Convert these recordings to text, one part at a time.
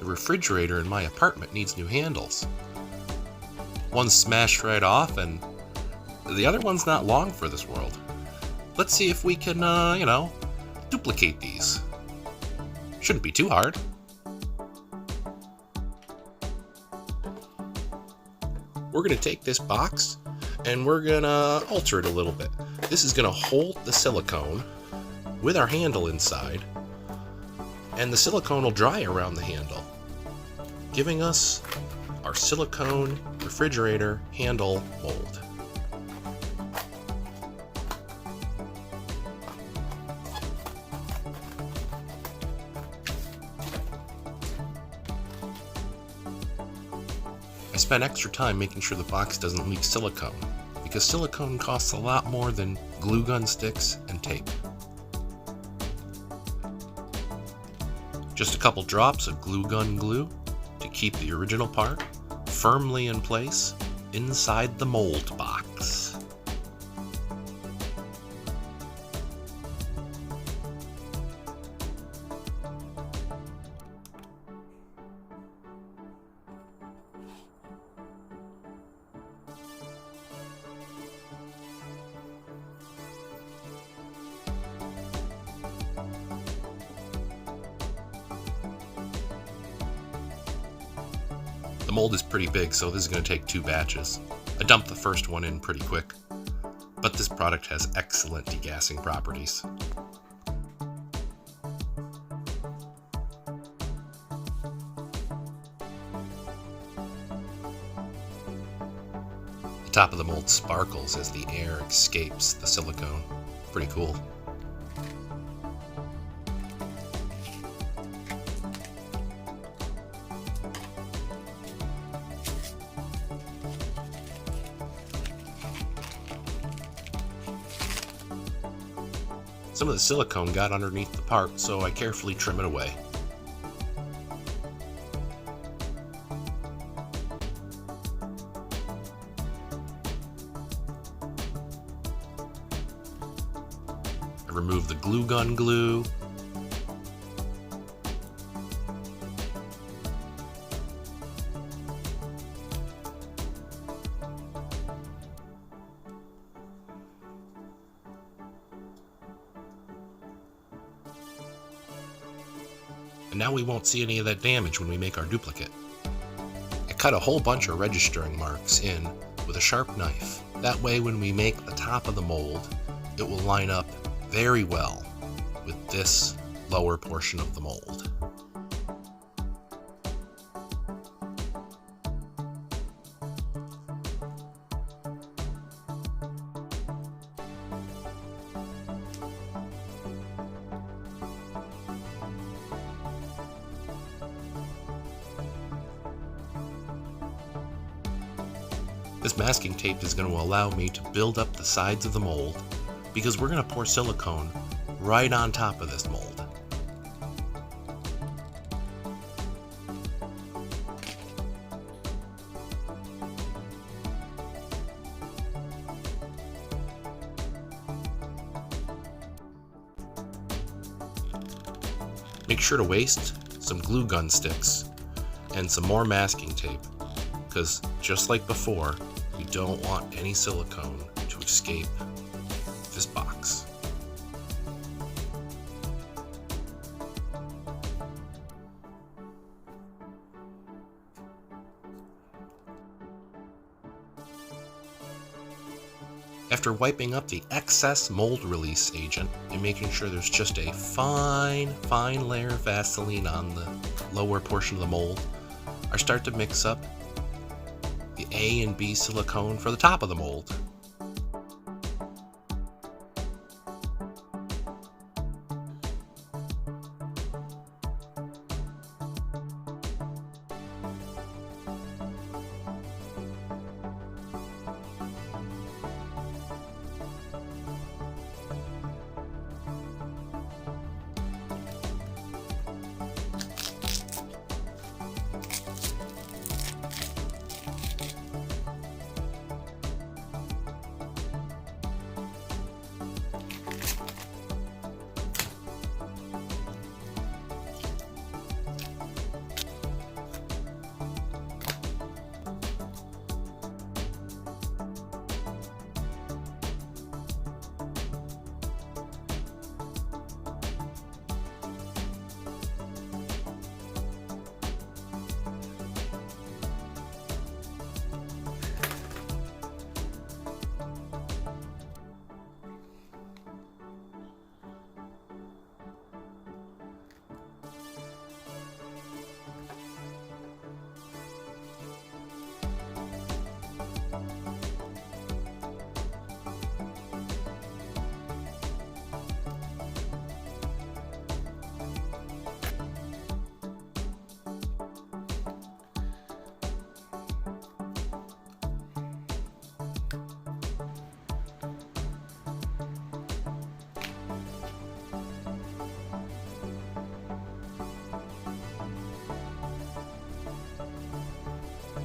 refrigerator in my apartment needs new handles. One's smashed right off, and the other one's not long for this world. Let's see if we can, duplicate these. Shouldn't be too hard. We're going to take this box and we're going to alter it a little bit. This is going to hold the silicone with our handle inside, and the silicone will dry around the handle, giving us our silicone refrigerator handle mold. I spent extra time making sure the box doesn't leak silicone, because silicone costs a lot more than glue gun sticks and tape. Just a couple drops of glue gun glue to keep the original part firmly in place inside the mold box. The mold is pretty big, so this is going to take 2 batches. I dumped the first one in pretty quick, but this product has excellent degassing properties. The top of the mold sparkles as the air escapes the silicone. Pretty cool. Some of the silicone got underneath the part, so I carefully trim it away. I remove the glue gun glue. And now we won't see any of that damage when we make our duplicate. I cut a whole bunch of registering marks in with a sharp knife. That way when we make the top of the mold, it will line up very well with this lower portion of the mold. This masking tape is going to allow me to build up the sides of the mold, because we're going to pour silicone right on top of this mold. Make sure to waste some glue gun sticks and some more masking tape, because just like before, we don't want any silicone to escape this box. After wiping up the excess mold release agent and making sure there's just a fine layer of Vaseline on the lower portion of the mold, I start to mix up the A and B silicone for the top of the mold.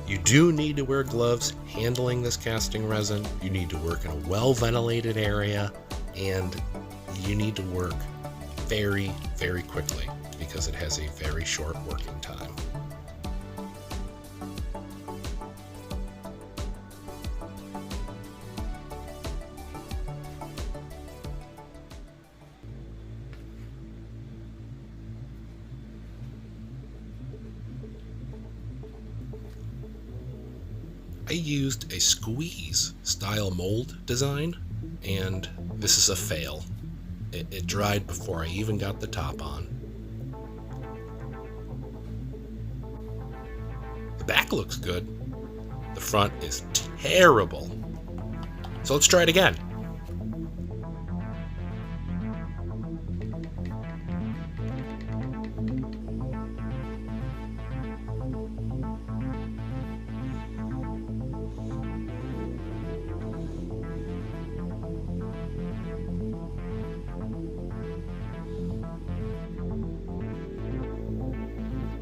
You do need to wear gloves handling this casting resin. You need to work in a well-ventilated area, and you need to work very, very quickly because it has a very short working time. I used a squeeze style mold design, and this is a fail. It dried before I even got the top on. The back looks good. The front is terrible. So let's try it again.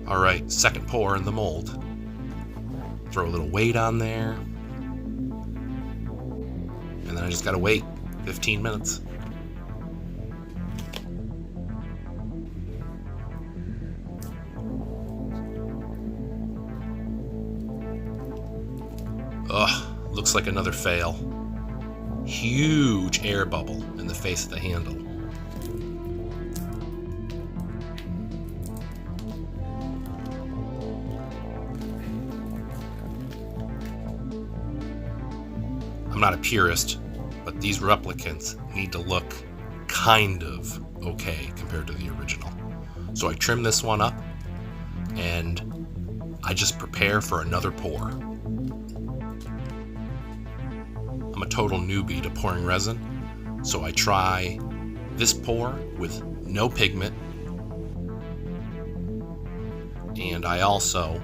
Alright, second pour in the mold. Throw a little weight on there. And then I just gotta wait 15 minutes. Ugh, looks like another fail. Huge air bubble in the face of the handle. I'm not a purist, but these replicants need to look kind of okay compared to the original. So I trim this one up, and I just prepare for another pour. I'm a total newbie to pouring resin, so I try this pour with no pigment, and I also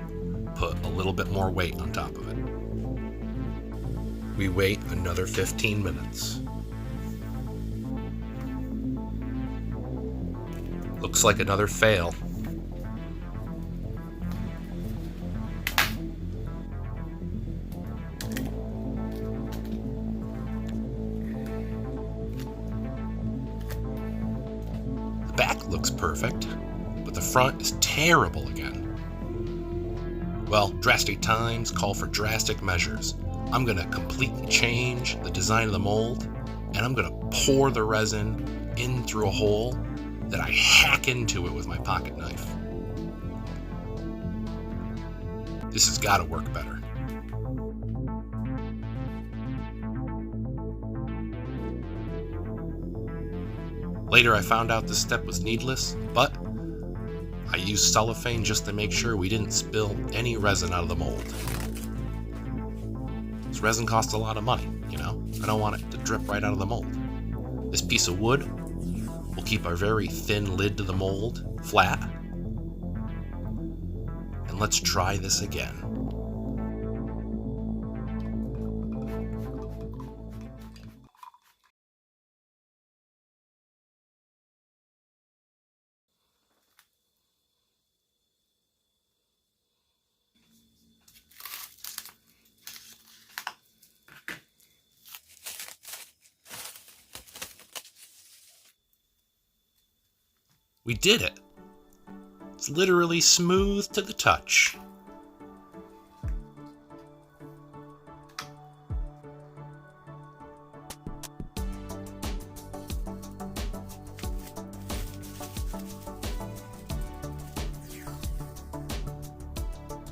put a little bit more weight on top of it. We wait another 15 minutes. Looks like another fail. The back looks perfect, but the front is terrible again. Well, drastic times call for drastic measures. I'm going to completely change the design of the mold, and I'm going to pour the resin in through a hole that I hack into it with my pocket knife. This has got to work better. Later I found out this step was needless, but I used cellophane just to make sure we didn't spill any resin out of the mold. This resin costs a lot of money, you know? I don't want it to drip right out of the mold. This piece of wood will keep our very thin lid to the mold flat. And let's try this again. We did it! It's literally smooth to the touch.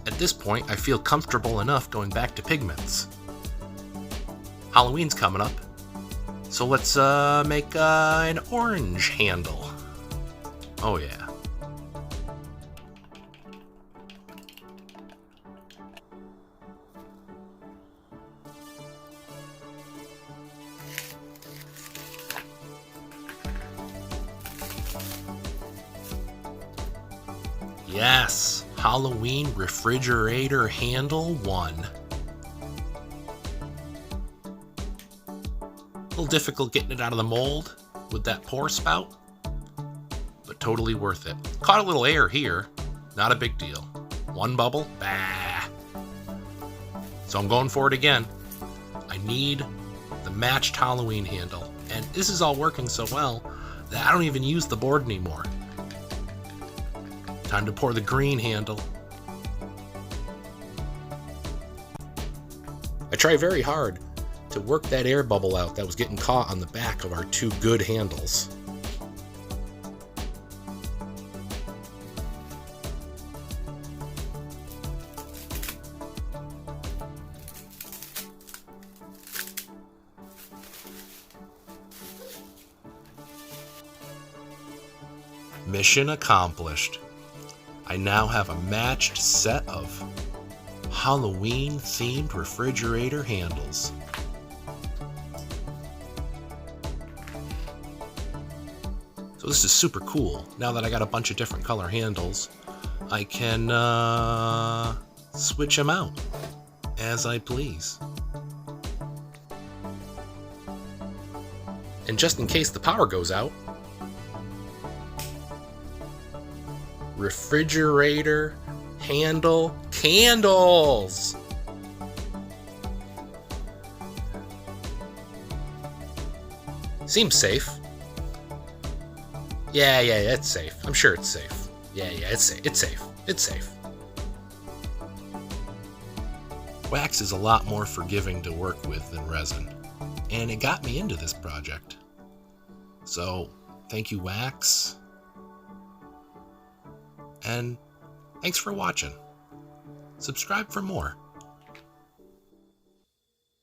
At this point, I feel comfortable enough going back to pigments. Halloween's coming up, so let's make an orange handle. Oh yeah. Yes, Halloween refrigerator handle 1. A little difficult getting it out of the mold with that pour spout, but totally worth it. Caught a little air here, not a big deal. One bubble, bah. So I'm going for it again. I need the matched Halloween handle. And this is all working so well that I don't even use the board anymore. Time to pour the green handle. I try very hard to work that air bubble out that was getting caught on the back of our two good handles. Mission accomplished. I now have a matched set of Halloween-themed refrigerator handles. So this is super cool. Now that I got a bunch of different color handles, I can switch them out as I please. And just in case the power goes out, refrigerator handle candles. Seems safe. Yeah, it's safe. I'm sure it's safe. Yeah, it's safe. It's safe. Wax is a lot more forgiving to work with than resin, and it got me into this project. So, thank you, Wax. And thanks for watching. Subscribe for more.